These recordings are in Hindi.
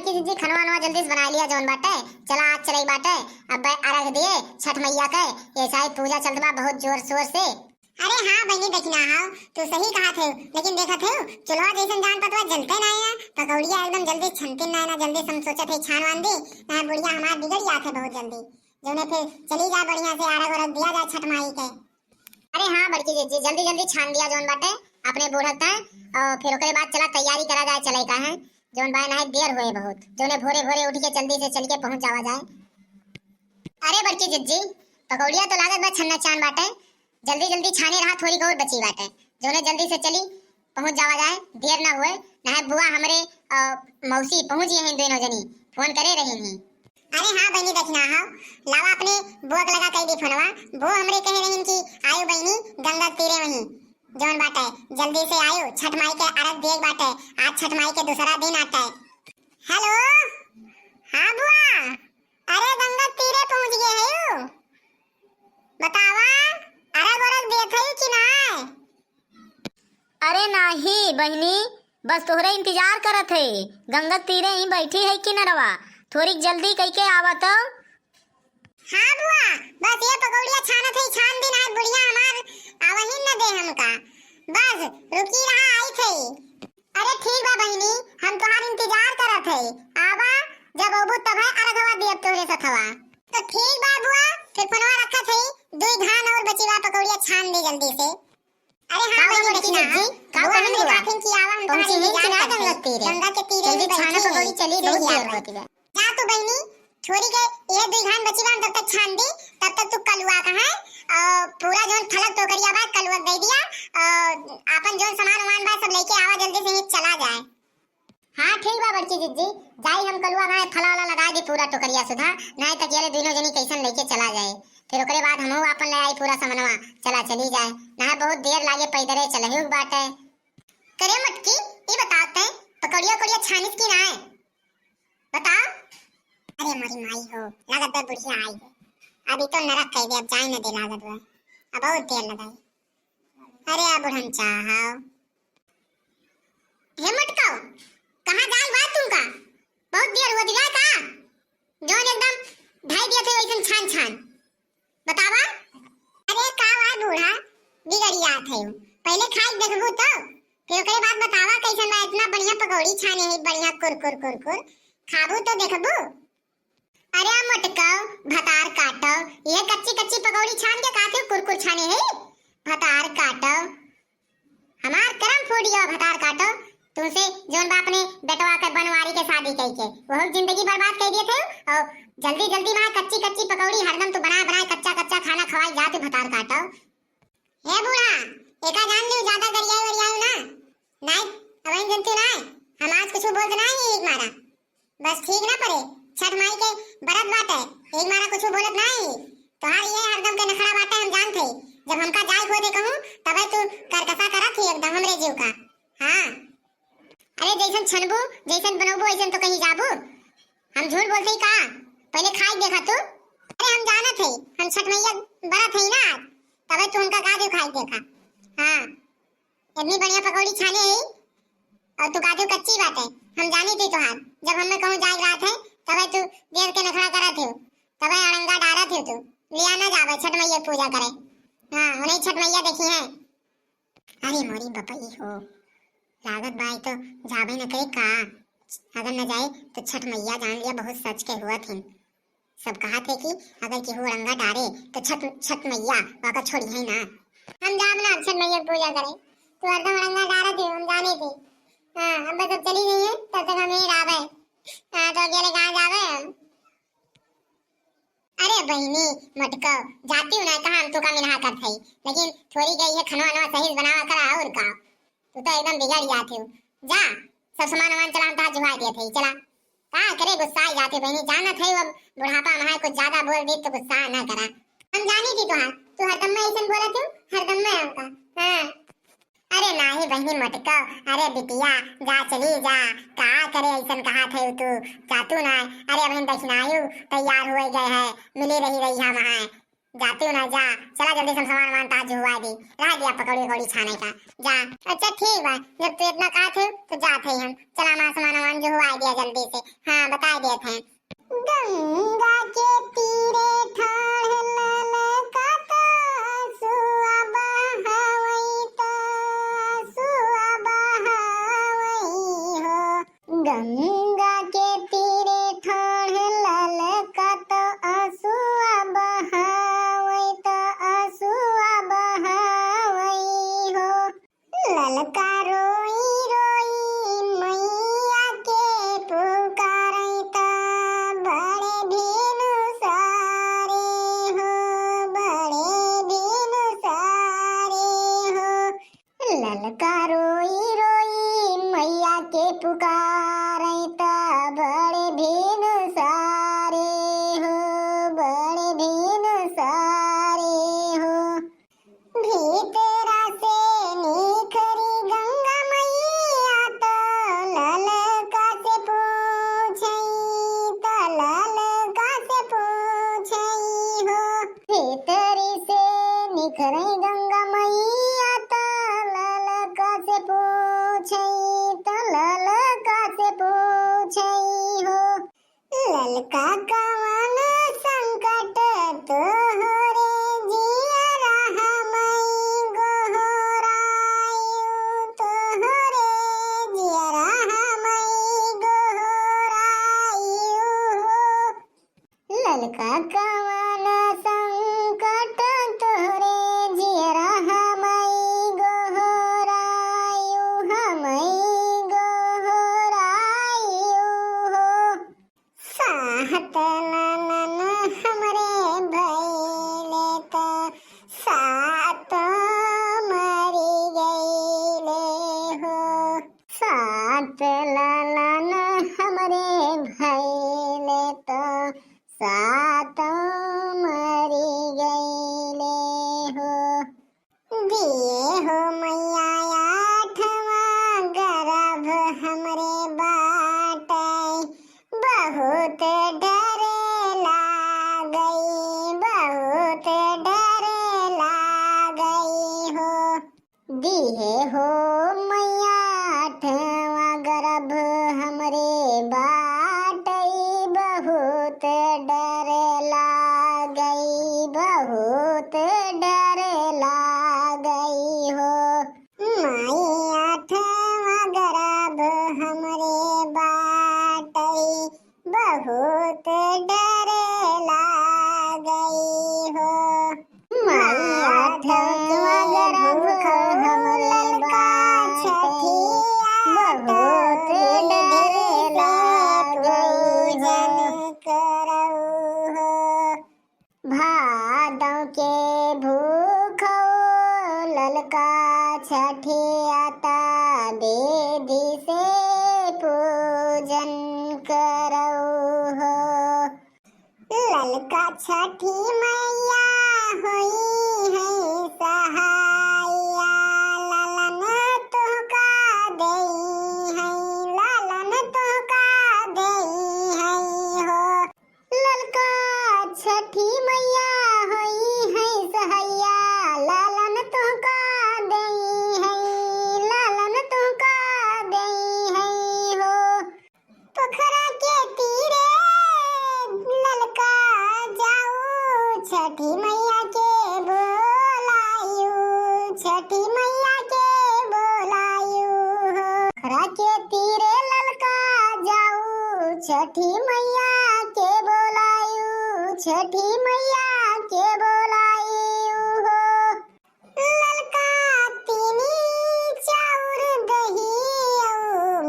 बड़की दीदी खनवा नवा जल्दी से बना लिया जौन बाटे। चला आज चले बाटे। अब अर्घ दिए छठ मैया के। ऐसा ही पूजा चलत बा बहुत जोर शोर से। अरे हाँ बहनी देखना हाँ तू सही कहा थे, लेकिन देखा थे चुल्हा जैसन जान पतवा जलते ना है, पकौड़िया एकदम जल्दी छनती ना ना जल्दी हम सोचा थे छान वान दी ना बुढ़िया हमार बिगड़ जाते बहुत जल्दी, जो ने फिर चली जाए बढ़िया से आरग वरग दिया जाए छठ माई के। अरे हाँ बड़की दीदी जल्दी जल्दी छान दिया जौन बाटे अपने बूढ़त है। और फिर ओकरे बाद चला तैयारी करा जाए चले का है जौन बाय ना देर हुए बहुत, जोने भोरे भोरे उठ के जल्दी से चल के पहुंच जावा जाए। अरे बड़की दीदी पकौड़िया तो लागत बा छन्ना चान बाटे, जल्दी जल्दी छाने रहा थोड़ी बहुत बची बाटे, जोने जल्दी से चली पहुंच जावा जाए देर ना हुए। ना बुआ हमरे मौसी पहुंच गए हैं दोनों जनी फोन करे रही हैं। अरे हाँ बहनी देखना हाँ लावा अपने बुआ के लगा कह दी फोनवा, वो हमरे कह रही कि आयो बहनी गंगा तीरे वहीं जौन बाटे जल्दी से आयो छठ माई के अर्घ देख बाटे, आज छठ माई के दूसरा दिन आता है। हेलो हाँ बुआ, अरे गंगा तीरे पहुंच गए है बतावा अर्घ वरघ देत है कि ना? अरे नहीं बहनी बस तोहरे इंतजार करत है, गंगा तीरे ही बैठी है कि नरवा, थोड़ी जल्दी कह के आवा तो। हाँ बुआ बस ये पकौड़िया छानत है छान दिन आज बुढ़िया हमार आवही न दे हमका, बस रुकी रहा आई थे। अरे ठीक बा बहनी हम तुम्हार इंतजार करत है, आवा जब अबू तब है अर्घवा दियब तोरे सथवा। तो ठीक बा बुआ फिर फोनवा रखत है, दुई घान और बची बा पकौड़िया छान दे जल्दी से। अरे हाँ बहनी देखी ना बुआ हमरे काफिन की आवा हम पहुंची तुम्हारे है कि ना इंतजार गंगा तीरे? गंगा के तीरे जल्दी भी छाना बैठी पकौड़ी है, चली सही बहुत देर आवा। होती है। जा तू बहनी छोरी के ये दुई घान बची बा तब तक छान दी, तब तक तू कलुआ कहां और पूरा जोन थलक तो करिया बा कलुआ दे दिया और अपन जोन सामान वामान बा सब लेके आवा जल्दी से ही चला जाए। हाँ ठीक बा बड़की दीदी जाई हम कलुआ ना फला वाला लगा दी पूरा टोकरिया सुधा, नहीं तक ये दोनों जनी कैसन लेके चला जाए, फिर ओकरे बाद हमहू अपन ले आई पूरा सामानवा चला चली जाए, ना बहुत देर लागे पैदले चलही बाटे। करे मटकी ये बताते पकौड़िया कोड़िया छानिस की ना है बताओ। अरे हमारी माई हो लागत है बुढ़िया आई है, अभी तो नरक कह दे अब जाए न दे लागत है, अब बहुत देर लगाई। अरे अब हम चाहो हे मटकाओ कहां जाई बात तुमका, बहुत देर हो दिया का जोन एकदम ढाई दिया थे वैसन छान छान बतावा। अरे का बा बूढ़ा बिगड़िया थे पहले खाई देखबू तो फिर ओकरे बाद बतावा कैसन बा, इतना बढ़िया पकौड़ी छाने है बढ़िया कुरकुर कुरकुर खाबू तो देखबू। अरे मटकाओ भतार काटो ये कच्ची कच्ची पकौड़ी छान के काटे कुरकुर छाने है, भतार काटो हमार करम फूडियो भतार काटो, तुमसे जोन बाप ने बेटवा के बनवारी के शादी कई के वो जिंदगी बर्बाद कर दिए थे और जल्दी जल्दी वहां कच्ची कच्ची पकौड़ी हरदम तो बना बना कच्चा कच्चा खाना खवाई जाते भतार काटो। हे बूढ़ा एका जान लियो ज्यादा गरियाई वरियाई ना नहीं अब जनती ना हम आज कुछ बोलते नहीं एक मारा बस ठीक ना पड़े छठ माई के बरत बाटे एक मारा कुछ बोलत नहीं तोहार ये हरदम के नखरा बाटे हम जानते जब हमका जाय खो दे कहूं तबे तू करकसा करत ही एकदम हमरे जीव का। हां अरे जैसन छनबू जैसन बनबू ऐसन तो कहीं जाबू, हम झूठ बोलते ही का पहले खाई देखा तू। अरे हम जानत है हम छठ मैया बरत है ना तबे तू उनका का दे खाई देखा। हां इतनी बढ़िया पकौड़ी छाने है और तू काजू कच्ची बात है हम जानी थी तोहार, जब हमें कहूं जाग रात है तबे तू देव के नखरा करत हो तबे अड़ंगा डारत हो तू लिया ना जावे छठ मैया पूजा करे। हां उन्हें छठ मैया देखी है। अरे मोरी बपई हो लागत भाई तो जावे न करे का, अगर न जाए तो छठ मैया जान लिया बहुत सच के हुआ थी, सब कहा थे कि अगर केहू अड़ंगा डारे तो छठ मैया वाका छोड़ी है ना, हम जाब ना छठ मैया पूजा करे तू हरदम अड़ंगा डारत हो हम जाने थे। हां अब तो चली गई है तब तक हम ही रावे। हां तो अकेले कहां जावे हम। अरे बहनी मटका जाती हूं ना कहां हम तो का मिलहा कर थई, लेकिन थोड़ी गई है खनवा नवा सही बनावा करा और का तू तो एकदम बिगड़ जाती हूं। जा सब सामान वामान चला ता जुहा दिए थे चला का करे गुस्सा आ जाते बहनी जाना थे अब बुढ़ापा में कुछ ज्यादा बोल दी तो गुस्सा ना करा, हम जानी थी तू हरदम में ऐसा बोलत हूं हरदम में हमका। हां अरे नाही बहनी मटका अरे बिटिया जा चली जा का करे ऐसा कहा थे तू जातू ना। अरे अब हम दक्षिणायु तैयार हुए गए है मिली रही हम है जाती हूँ ना, जा चला जल्दी से सामान वामान ताज हुआ दी, रह दिया पकौड़ी वकौड़ी छाने का, जा। अच्छा ठीक बा, जब तू इतना कहा थे तो जाते ही हम, चला हमारा सामान वामान जो हुआ दिया जल्दी से, हाँ बता दिए थे। गंगा के तीरे ठाड़ ललकाता सुआ बहावैता सुआ बहावै हो। गंगा के तीरे ठाड़ ललकाता असुआ बहावैता असुआ बहावै हो। ललका रोई रोई मैया के पुकारैता बड़े भीनु सारे हो बड़े भीनु सारे हो। ललका रोई रोई मैया के पुकारैता बड़े भीनु सारे हो बड़े भीनु सारे हो। भीतरा से निखरी गंगा मैया तो ललका से पूछई तो ललका से पूछई हो। भीतरी से निखरी गंगा मैया तो ललका से पूछई तो ललका से पूछई हो। ललका कवन संकट तोहरे जियरा हमई गोहरायु तोहरे जियरा हमई गोहरायु हो। ललका कवन संकट तोहरे जियरा हमई गोहरायु हमई गोहरायु हो। साहत ननन हमरे भइले त सात मरी गइले हो। सात ननन हमरे भइले त सात मरी गइले हो। दिए हो मैया आठवां गर्भ हमरे बाटै बहुत डरे लागई बहुत डरे लागई हो। दिए हो मैया आठवां गर्भ हमरे बाटई बहुत डरे लागई बहुत डरे लागई हो। माई आठवां गर्भ हमरे बाटई बहुत डरे लागई हो। माई आठवां गर्भ हमरे बाटई बहुत डरे लागई हो। करऊ हो। भादों के भूखो ललका छठियाता बेदी से पूजन करऊ हो। ललका छठी मैया होई है सहाया लालन तुहका देई है लालन तुहका देई है हो। ललका छठी मैया होई है सहाया लालन तुहका देई है लालन तुहका देई है हो। पोखरा के तीरे ललका जाऊ छठी मैया के बोलायू छठी मैया के बोलायू हो। पोखरा के तीरे ललका जाऊ छठी मैया के बोलायू छठी मैया के बोलायू हो। ललका तीनी चाउर दही औ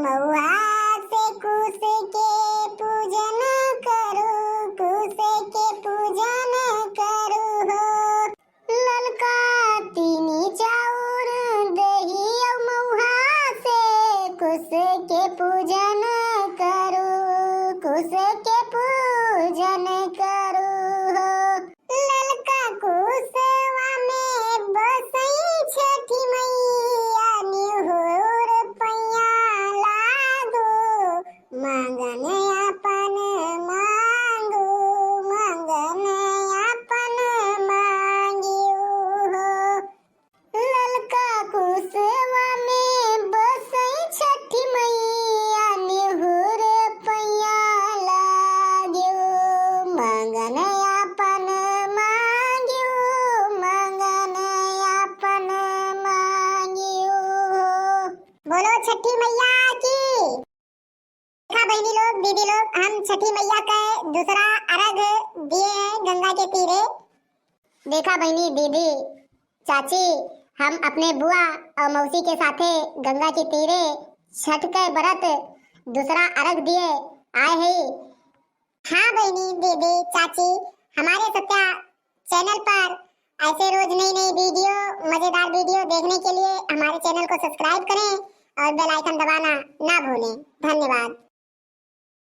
महुआ से कुश के पूजन करू कुश के पूजन करू हो। ललका तीनी चाउर दही औ महुआ से कुश के पूजन करू कुश के पूजन करू हो। ललका कुशवा में बसई छठी मैया निहुर पैया लागू मांगन अपन मांगू मांगन अपन बोलो छठी मैया की। देखा बहनी लोग, दीदी लोग, हम छठी मैया का दूसरा अर्घ दिए हैं गंगा के तीरे। देखा बहनी, दीदी, चाची, हम अपने बुआ और मौसी के साथे गंगा के तीरे छठ के व्रत दूसरा अर्घ दिए आए हैं। हाँ बहनी, दीदी, चाची, हमारे सत्या चैनल पर ऐसे रोज नई नई वीडियो, मजेदार वीडियो देखने के लिए हमारे चैनल को सब्सक्राइब करें और बेल आइकन दबाना ना भूलें। धन्यवाद।